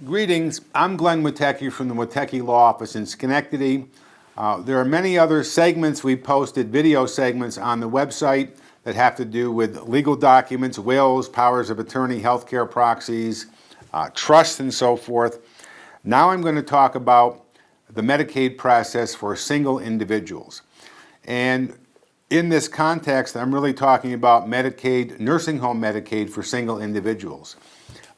Greetings, I'm Glenn Witecki from the Witecki Law Office in Schenectady. There are many other segments we posted, video segments on the website that have to do with legal documents, wills, powers of attorney, healthcare proxies, trusts, and so forth. Now I'm going to talk about the Medicaid process for single individuals. And in this context, I'm really talking about Medicaid, nursing home Medicaid for single individuals.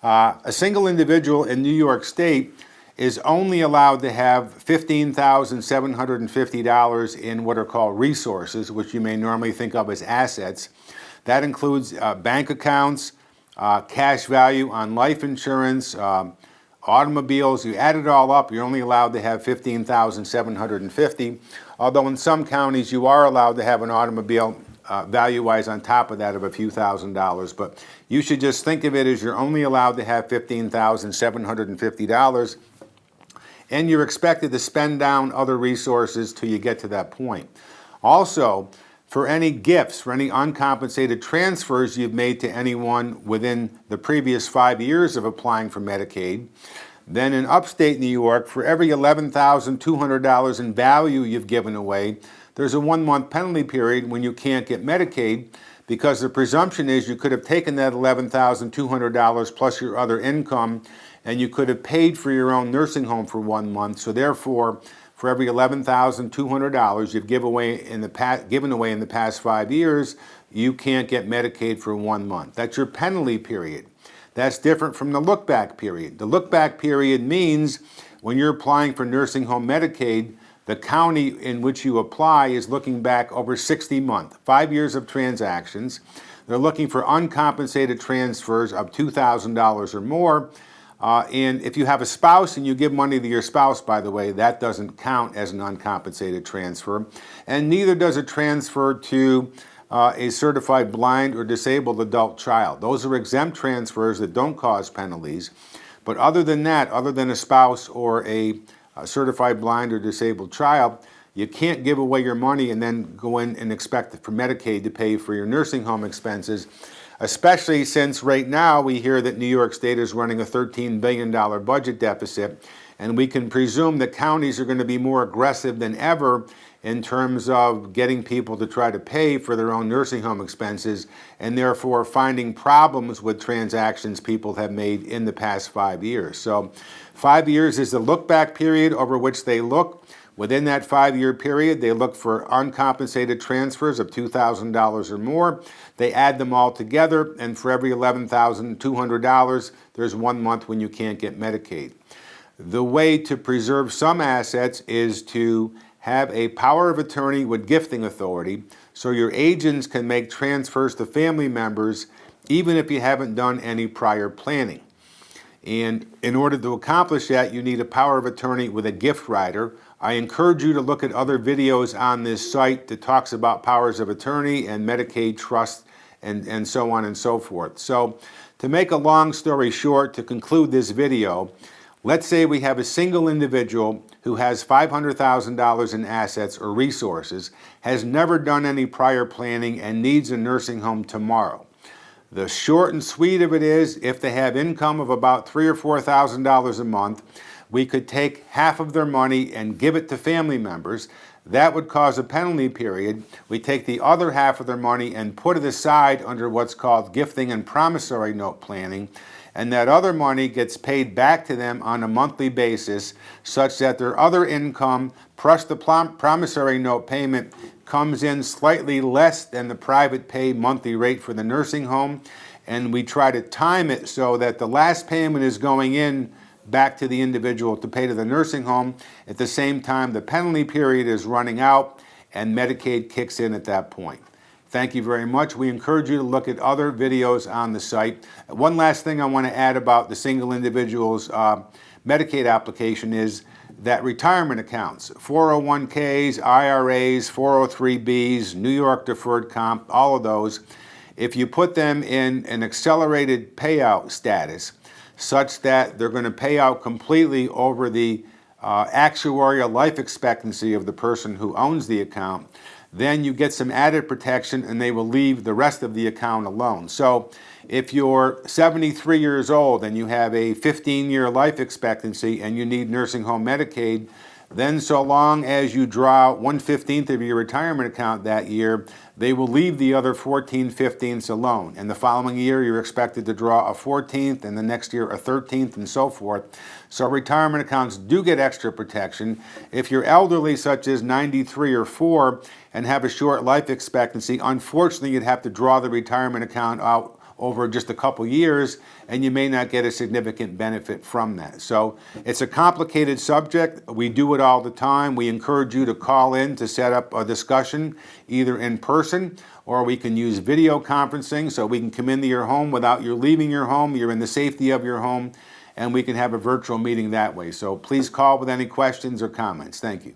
A single individual in New York State is only allowed to have $15,750 in what are called resources, which you may normally think of as assets. That includes bank accounts, cash value on life insurance, automobiles. You add it all up, you're only allowed to have $15,750. Although in some counties you are allowed to have an automobile value-wise on top of that of a few $1,000s, but you should just think of it as you're only allowed to have $15,750, and you're expected to spend down other resources till you get to that point. Also, for any gifts, for any uncompensated transfers you've made to anyone within the previous 5 years of applying for Medicaid, then in upstate New York, for every $11,200 in value you've given away, there's a 1-month penalty period when you can't get Medicaid, because the presumption is you could have taken that $11,200 plus your other income and you could have paid for your own nursing home for 1 month. So therefore, for every $11,200 you've given away in the past 5 years, you can't get Medicaid for 1 month. That's your penalty period. That's different from the look-back period. The look-back period means when you're applying for nursing home Medicaid, the county in which you apply is looking back over 60 months, 5 years of transactions. They're looking for uncompensated transfers of $2,000 or more. And if you have a spouse and you give money to your spouse, by the way, that doesn't count as an uncompensated transfer. And neither does a transfer to a certified blind or disabled adult child. Those are exempt transfers that don't cause penalties. But other than that, other than a spouse or a certified blind or disabled child, you can't give away your money and then go in and expect for Medicaid to pay for your nursing home expenses, especially since right now we hear that New York State is running a $13 billion budget deficit, and we can presume that counties are going to be more aggressive than ever in terms of getting people to try to pay for their own nursing home expenses, and therefore finding problems with transactions people have made in the past 5 years. So 5 years is the look-back period over which they look. Within that 5-year period, they look for uncompensated transfers of $2,000 or more. They add them all together, and for every $11,200, there's 1 month when you can't get Medicaid. The way to preserve some assets is to have a power of attorney with gifting authority, so your agents can make transfers to family members even if you haven't done any prior planning. And in order to accomplish that, you need a power of attorney with a gift rider. I encourage you to look at other videos on this site that talks about powers of attorney and Medicaid trust and so on and so forth. So to make a long story short, to conclude this video, let's say we have a single individual who has $500,000 in assets or resources, has never done any prior planning, and needs a nursing home tomorrow. The short and sweet of it is, if they have income of about $3,000 or $4,000 a month, we could take half of their money and give it to family members. That would cause a penalty period. We take the other half of their money and put it aside under what's called gifting and promissory note planning, and that other money gets paid back to them on a monthly basis, such that their other income plus the promissory note payment comes in slightly less than the private pay monthly rate for the nursing home. And we try to time it so that the last payment is going in back to the individual to pay to the nursing home. At the same time, the penalty period is running out and Medicaid kicks in at that point. Thank you very much. We encourage you to look at other videos on the site. One last thing I want to add about the single individual's Medicaid application is that retirement accounts, 401ks, IRAs, 403bs, New York deferred comp, all of those, if you put them in an accelerated payout status, such that they're going to pay out completely over the actuarial life expectancy of the person who owns the account, then you get some added protection and they will leave the rest of the account alone. So if you're 73 years old and you have a 15-year life expectancy and you need nursing home Medicaid, then so long as you draw 1/15 of your retirement account that year, they will leave the other 14/15 alone. And the following year, you're expected to draw a 14th, and the next year a 13th, and so forth. So retirement accounts do get extra protection. If you're elderly, such as 93 or 4, and have a short life expectancy, unfortunately, you'd have to draw the retirement account out over just a couple years, and you may not get a significant benefit from that. So it's a complicated subject. We do it all the time. We encourage you to call in to set up a discussion, either in person, or we can use video conferencing, so we can come into your home without you leaving your home. You're in the safety of your home, and we can have a virtual meeting that way. So please call with any questions or comments. Thank you.